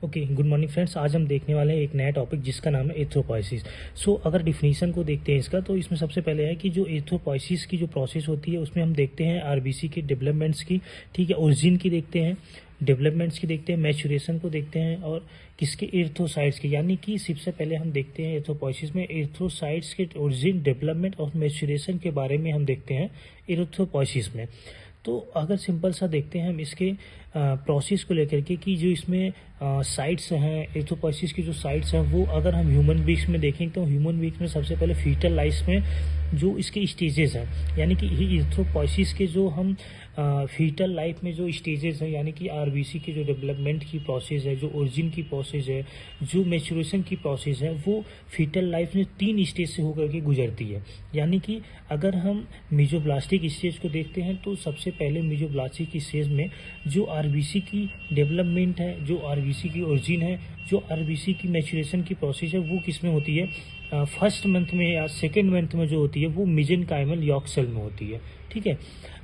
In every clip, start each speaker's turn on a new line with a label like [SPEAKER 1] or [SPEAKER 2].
[SPEAKER 1] Okay, good morning friends. आज हम देखने वाले हैं एक नया टॉपिक जिसका नाम है एरिथ्रोपॉयसिस। अगर डिफिनीशन को देखते हैं इसका, तो इसमें सबसे पहले है कि जो एरिथ्रोपॉयसिस की जो प्रोसेस होती है उसमें हम देखते हैं आरबीसी के डेवलपमेंट्स की, ठीक है, ओरिजिन की देखते हैं, डेवलपमेंट्स की देखते हैं, मैचुरेशन को देखते हैं और किसके एरिथ्रोसाइट्स के, यानी कि सबसे पहले हम देखते हैं एरिथ्रोपॉयसिस में एरिथ्रोसाइट्स के ओरिजिन, डेवलपमेंट और मैचुरेशन के बारे में हम देखते हैं एरिथ्रोपॉयसिस में। तो अगर सिंपल सा देखते हैं हम इसके प्रोसेस को लेकर के कि जो इसमें साइट्स हैं एरिथ्रोपॉयसिस की, जो साइट्स हैं वो अगर हम ह्यूमन बींग्स में देखें तो ह्यूमन बींग्स में सबसे पहले फीटल लाइफ में जो इसके स्टेजेस हैं, यानी कि एरिथ्रोपॉयसिस के जो हम फीटल लाइफ में जो स्टेजेस हैं, यानी कि आरबीसी के जो डेवलपमेंट की प्रोसेस है, जो ओरिजिन की प्रोसेस है, जो मैच्योरेशन की प्रोसेस है, वो फीटल लाइफ में 3 स्टेज से होकर के गुजरती है। यानी कि अगर हम मीजोब्लास्टिक स्टेज को देखते हैं तो सबसे पहले मीजोब्लास्टिक स्टेज में जो आरबीसी की डेवलपमेंट है, जो आरबीसी की ओरिजिन है, जो आरबीसी की मैच्योरेशन की प्रोसेस है, वो किस में होती है, फर्स्ट मंथ में या सेकेंड मंथ में जो होती है वो मेसेंकाइमल यॉर्क सेल में होती है, ठीक है।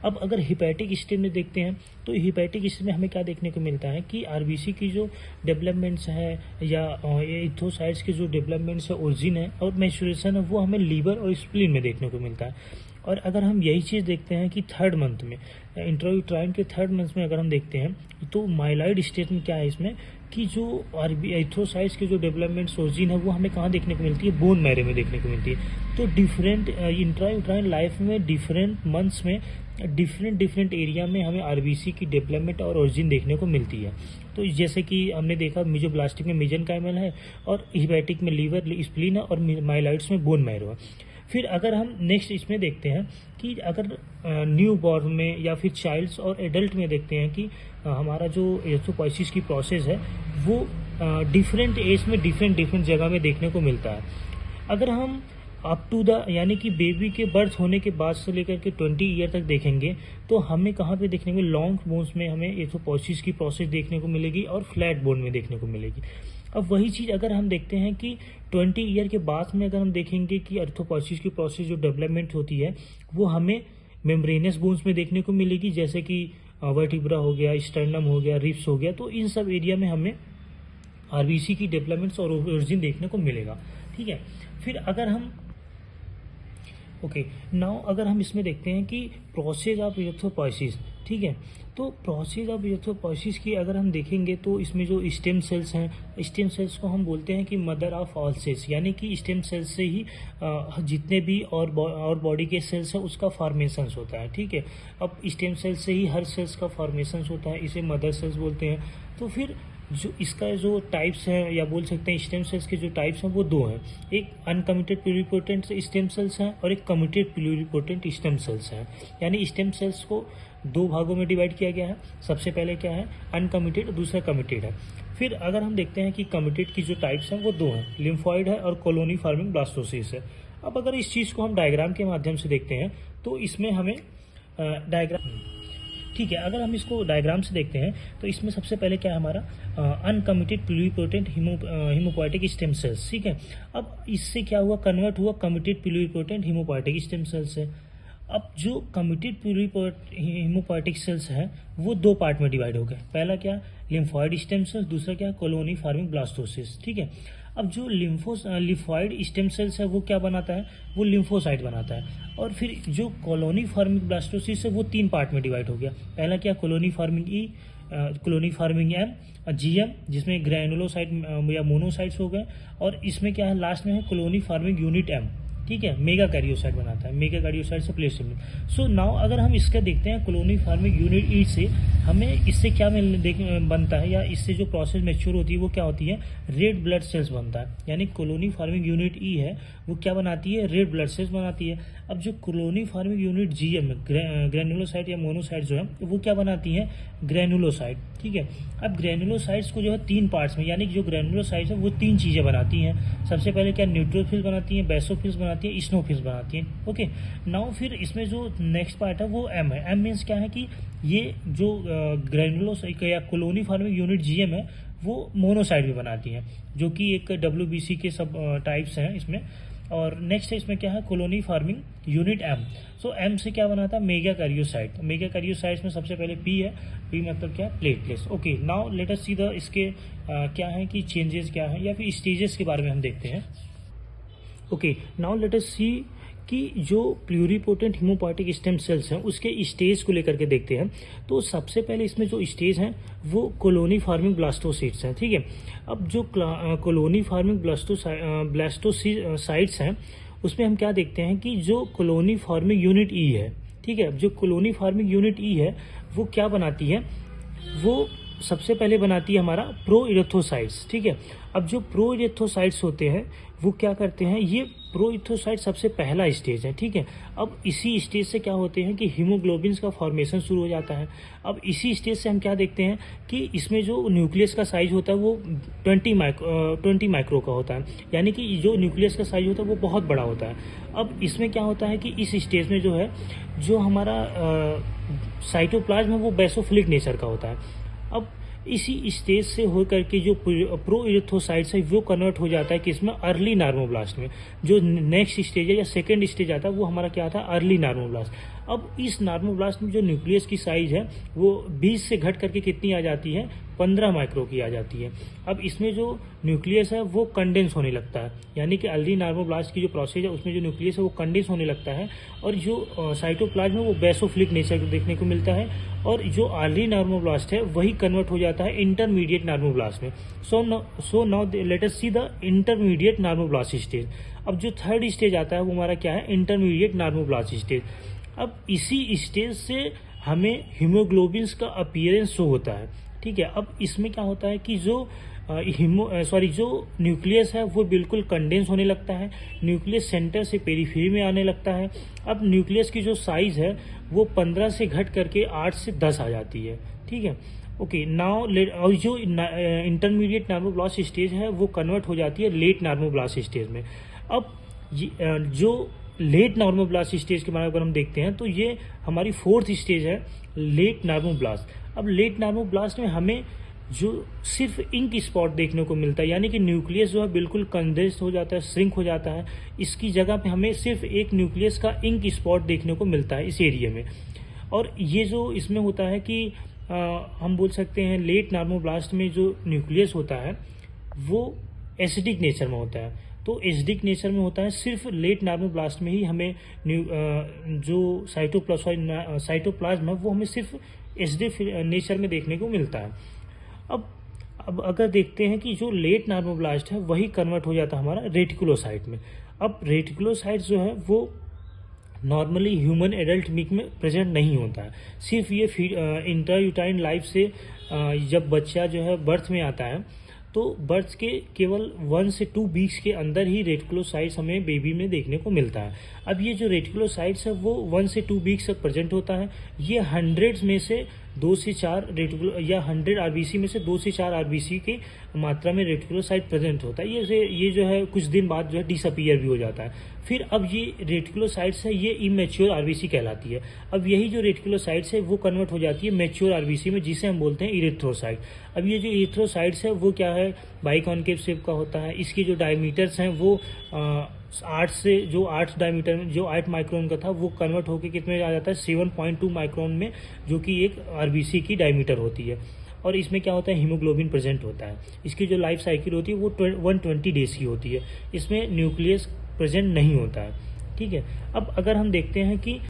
[SPEAKER 1] अब अगर हिपैटिक स्टेज में देखते हैं तो हिपैटिक स्टेज में हमें क्या देखने को मिलता है कि आरबीसी की जो डेवलपमेंट्स है या एरिथ्रोसाइट्स के जो डेवलपमेंट्स है, ओरिजिन है और मैच्योरेशन है, वो हमें लीवर और स्प्लीन में देखने को मिलता है। और अगर हम यही चीज़ देखते हैं कि थर्ड मंथ में, इंट्रायूट्राइन के थर्ड मंथ में अगर हम देखते हैं तो माइलॉइड स्टेज में क्या है इसमें कि जो एरिथ्रोसाइट्स के जो डेवलपमेंट्स ओरिजिन है वो हमें कहाँ देखने को मिलती है, बोन मैरो में देखने को मिलती है। तो डिफरेंट इंट्रायूट्राइन लाइफ में डिफरेंट मंथ्स में डिफरेंट एरिया में हमें आरबीसी की डेवलपमेंट और ओरिजिन देखने को मिलती है। तो जैसे कि हमने देखा मीजोब्लास्टिक में मेसेंकाइमल है और हिपैटिक में लीवर स्प्लीन है और माइलॉइड्स में बोन मैरो है। फिर अगर हम नेक्स्ट इसमें देखते हैं कि अगर न्यू बॉर्न में या फिर चाइल्ड्स और एडल्ट में देखते हैं कि हमारा जो एरिथ्रोपॉयसिस की प्रोसेस है वो डिफरेंट एज में डिफरेंट जगह में देखने को मिलता है। अगर हम अप टू द, यानी कि बेबी के बर्थ होने के बाद से लेकर के 20 ईयर तक देखेंगे तो हमें कहाँ पे देखने को, लॉन्ग बोन्स में हमें एरिथ्रोपॉयसिस की प्रोसेस देखने को मिलेगी और फ्लैट बोन में देखने को मिलेगी। अब वही चीज़ अगर हम देखते हैं कि 20 ईयर के बाद में अगर हम देखेंगे कि एरिथ्रोपॉयसिस की प्रोसेस जो डेवलपमेंट होती है वो हमें मेम्ब्रेनस बोन्स में देखने को मिलेगी, जैसे कि वर्टिब्रा हो गया, स्टर्नम हो गया, रिब्स हो गया। तो इन सब एरिया में हमें आरबीसी की डेवलपमेंट्स और ओरिजिन देखने को मिलेगा, ठीक है। फिर अगर हम नाउ अगर हम इसमें देखते हैं कि प्रोसेस ऑफ एरिथ्रोपॉयसिस, ठीक है, तो प्रोसेस ऑफ एरिथ्रोपॉयसिस की अगर हम देखेंगे तो इसमें जो स्टेम सेल्स हैं, स्टेम सेल्स को हम बोलते हैं कि मदर ऑफ ऑल सेल्स, यानी कि स्टेम सेल्स से ही जितने भी और बॉडी के सेल्स हैं उसका फॉर्मेशन होता है, ठीक है। अब स्टेम सेल्स से ही हर सेल्स का फॉर्मेशन होता है, इसे मदर सेल्स बोलते हैं। तो फिर जो इसका जो टाइप्स हैं या बोल सकते हैं स्टेम सेल्स के जो टाइप्स हैं वो 2 हैं, एक अनकमिटेड प्लूरिपोटेंट स्टेम सेल्स हैं और एक कमिटेड प्लूरिपोटेंट स्टेम सेल्स हैं। यानी स्टेम सेल्स को 2 भागों में डिवाइड किया गया है। सबसे पहले क्या है, अनकमिटेड, दूसरा कमिटेड है। फिर अगर हम देखते हैं कि कमिटेड की जो टाइप्स हैं वो 2 हैं, लिम्फॉइड है और कॉलोनी फॉर्मिंग ब्लास्टोसिस है। अब अगर इस चीज़ को हम डायग्राम के माध्यम से देखते हैं तो इसमें हमें डायग्राम, ठीक है, अगर हम इसको डायग्राम से देखते हैं तो इसमें सबसे पहले क्या है हमारा uncommitted pluripotent haemopoietic stem cells, ठीक है। अब इससे क्या हुआ, कन्वर्ट हुआ committed pluripotent haemopoietic stem cells है। अब जो कमिटेड हीमोपोएटिक सेल्स हैं वो 2 पार्ट में डिवाइड हो गए। पहला क्या, लिम्फॉइड स्टेम सेल्स, दूसरा क्या, कॉलोनी फॉर्मिंग ब्लास्टोसिस, ठीक है। अब जो लिम्फॉइड स्टेम सेल्स है वो क्या बनाता है, वो लिम्फोसाइट बनाता है। और फिर जो कॉलोनी फॉर्मिंग ब्लास्टोसिस है वो 3 पार्ट में डिवाइड हो गया। पहला क्या, कॉलोनी फॉर्मिंग ई, कॉलोनी फॉर्मिंग एम, जीएम, जिसमें ग्रैनुलोसाइट या मोनोसाइट्स हो गए, और इसमें क्या है लास्ट में है कॉलोनी फॉर्मिंग यूनिट एम, ठीक है, मेगा कैरियोसाइट बनाता है, मेगा कैरियोसाइट से प्लेस्टिन। सो नाउ अगर हम इसका देखते हैं कॉलोनी फार्मिंग यूनिट ई से हमें इससे क्या बनता है, या इससे जो प्रोसेस मैच्योर होती है वो क्या होती है, रेड ब्लड सेल्स बनता है। यानी कॉलोनी फार्मिंग यूनिट ई है वो क्या बनाती है, रेड ब्लड सेल्स बनाती है। अब जो colony farming unit GM granulocyte या मोनोसाइट जो है वो क्या बनाती है, ग्रैनुलोसाइट, ठीक है। अब ग्रैनुलोसाइट्स को जो है 3 पार्ट्स में, यानी कि जो ग्रैनुलोसाइट्स है वो 3 चीज़ें बनाती हैं। सबसे पहले क्या, न्यूट्रोफिल्स बनाती हैं, बेसोफिल्स बनाती है, स्नोफिल्स बनाती हैं, ओके। नाउ फिर इसमें जो नेक्स्ट पार्ट है वो एम है। एम मीन्स क्या है कि ये जो ग्रैनुलोसाइट या कॉलोनी फॉर्मिंग यूनिट जीएम है वो मोनोसाइट भी बनाती हैं, जो कि एक डब्ल्यूबीसी के सब टाइप्स हैं इसमें। और नेक्स्ट है इसमें क्या है, कॉलोनी फार्मिंग यूनिट एम। सो एम से क्या बनाता है, मेगा कैरियोसाइट। मेगा कैरियोसाइट्स में सबसे पहले पी है, पी मतलब क्या, platelets. Okay, now let us see the इसके क्या है कि चेंजेस क्या है या फिर स्टेजेस के बारे में हम देखते हैं। ओके, नाउ लेट अस सी कि जो प्लूरीपोटेंट हीमोपोएटिक स्टेम सेल्स हैं उसके स्टेज को लेकर के देखते हैं। तो सबसे पहले इसमें जो स्टेज हैं वो कॉलोनी फार्मिंग ब्लास्टोसिट्स हैं, ठीक है। अब जो कॉलोनी फार्मिंग ब्लास्टोसाइट्स हैं उसमें हम क्या देखते हैं कि जो कॉलोनी फार्मिंग यूनिट ई है, ठीक है। अब जो कॉलोनी फार्मिंग यूनिट ई है वो क्या बनाती है, वो सबसे पहले बनाती है हमारा प्रो इरेथ्रोसाइट्स, ठीक है। अब जो प्रो इरेथ्रोसाइट्स होते हैं वो क्या करते हैं, ये प्रो इरेथ्रोसाइट सबसे पहला स्टेज है, ठीक है। अब इसी स्टेज से क्या होते हैं कि हीमोग्लोबिन का फॉर्मेशन शुरू हो जाता है। अब इसी स्टेज से हम क्या देखते हैं कि इसमें जो न्यूक्लियस का साइज होता है वो 20 माइक्रो का होता है, यानी कि जो न्यूक्लियस का साइज होता है वो बहुत बड़ा होता है। अब इसमें क्या होता है कि इस स्टेज में जो है जो हमारा साइटोप्लाज्म है वो बेसोफिलिक नेचर का होता है। अब इसी स्टेज से होकर के जो प्रो इरेथ्रोसाइट्स है वो कन्वर्ट हो जाता है कि इसमें अर्ली नार्मोब्लास्ट में। जो नेक्स्ट स्टेज है या सेकंड स्टेज आता है वो हमारा क्या था, अर्ली नार्मोब्लास्ट। अब इस नार्मोब्लास्ट में जो न्यूक्लियस की साइज है वो 20 से घट करके कितनी आ जाती है, 15 माइक्रो की आ जाती है। अब इसमें जो न्यूक्लियस है वो कंडेंस होने लगता है, यानी कि अर्ली नार्मोब्लास्ट की जो प्रोसेस है उसमें जो न्यूक्लियस है वो कंडेंस होने लगता है और जो साइटोप्लाज्म है वो बेसोफिलिक नेचर को देखने को मिलता है। और जो अर्ली नार्मोब्लास्ट है वही कन्वर्ट हो जाता है इंटरमीडिएट नार्मोब्लास्ट में। So now let us see the intermediate normoblast stage. अब जो थर्ड स्टेज आता है वो हमारा क्या है, इंटरमीडिएट नार्मोब्लास्ट स्टेज। अब इसी स्टेज से हमें हीमोग्लोबिन का अपीयरेंस शो होता है, ठीक है। अब इसमें क्या होता है कि जो जो न्यूक्लियस है वो बिल्कुल कंडेंस होने लगता है, न्यूक्लियस सेंटर से पेरिफेरी में आने लगता है। अब न्यूक्लियस की जो साइज है वो 15 से घट करके 8 से 10 आ जाती है, ठीक है। ओके, नाउ और जो इंटरमीडिएट नार्मोब्लास्ट स्टेज है वो कन्वर्ट हो जाती है लेट नार्मोब्लास्ट स्टेज में। अब जो लेट नार्मोब्लास्ट स्टेज के बारे में अगर हम देखते हैं तो ये हमारी फोर्थ स्टेज है, लेट नार्मोब्लास्ट। अब लेट नार्मोब्लास्ट में हमें जो सिर्फ इंक स्पॉट देखने को मिलता है, यानी कि न्यूक्लियस जो है बिल्कुल कंडेंस हो जाता है, श्रिंक हो जाता है। इसकी जगह पे हमें सिर्फ एक न्यूक्लियस का इंक स्पॉट देखने को मिलता है इस एरिया में। और ये जो इसमें होता है कि हम बोल सकते हैं लेट नार्मोब्लास्ट में जो न्यूक्लियस होता है वो एसिडिक नेचर में होता है। तो एसिडिक नेचर में होता है, सिर्फ लेट नार्मोब्लास्ट में ही हमें जो साइटोप्लाज्म है वो हमें सिर्फ एसिडिक नेचर में देखने को मिलता है। अब अगर देखते हैं कि जो लेट नार्मोब्लास्ट है वही कन्वर्ट हो जाता है हमारा रेटिकुलोसाइट में। अब रेटिकुलोसाइट जो है वो नॉर्मली ह्यूमन एडल्ट मिल्क में प्रेजेंट नहीं होता है, सिर्फ ये इंट्रायूटाइन लाइफ से जब बच्चा जो है बर्थ में आता है तो बर्थ के केवल 1 से 2 वीक्स के अंदर ही रेटिकुलोसाइट्स हमें बेबी में देखने को मिलता है। अब ये जो रेटिकुलोसाइट्स है वो 1 से 2 वीक्स तक प्रेजेंट होता है। ये 100 में से 2 से 4 या 100 आरबीसी में से 2 से 4 आरबीसी की मात्रा में रेटिकुलोसाइट प्रेजेंट होता है। ये जो है कुछ दिन बाद जो है डिसअपीयर भी हो जाता है। फिर अब ये रेटिकुलोसाइट्स है ये इमेच्योर आरबीसी कहलाती है। अब यही जो रेटिकुलोसाइट्स है वो कन्वर्ट हो जाती है मैच्योर आरबीसी में, जिसे हम बोलते हैं इरेथ्रोसाइट। अब ये जो इरेथ्रोसाइट्स है वो क्या है, बाइकॉन्केव शेप का होता है। इसके जो डायमीटर्स हैं वो 8 डायमीटर में जो 8 माइक्रोन का था वो कन्वर्ट होकर कितने आ जाता है, 7.2 माइक्रोन में, जो कि एक आरबीसी की डायमीटर होती है। और इसमें क्या होता है, हीमोग्लोबिन प्रेजेंट होता है। इसकी जो लाइफ साइकिल होती है वो 120 डेज की होती है। इसमें न्यूक्लियस प्रेजेंट नहीं होता है, ठीक है। अब अगर हम देखते हैं कि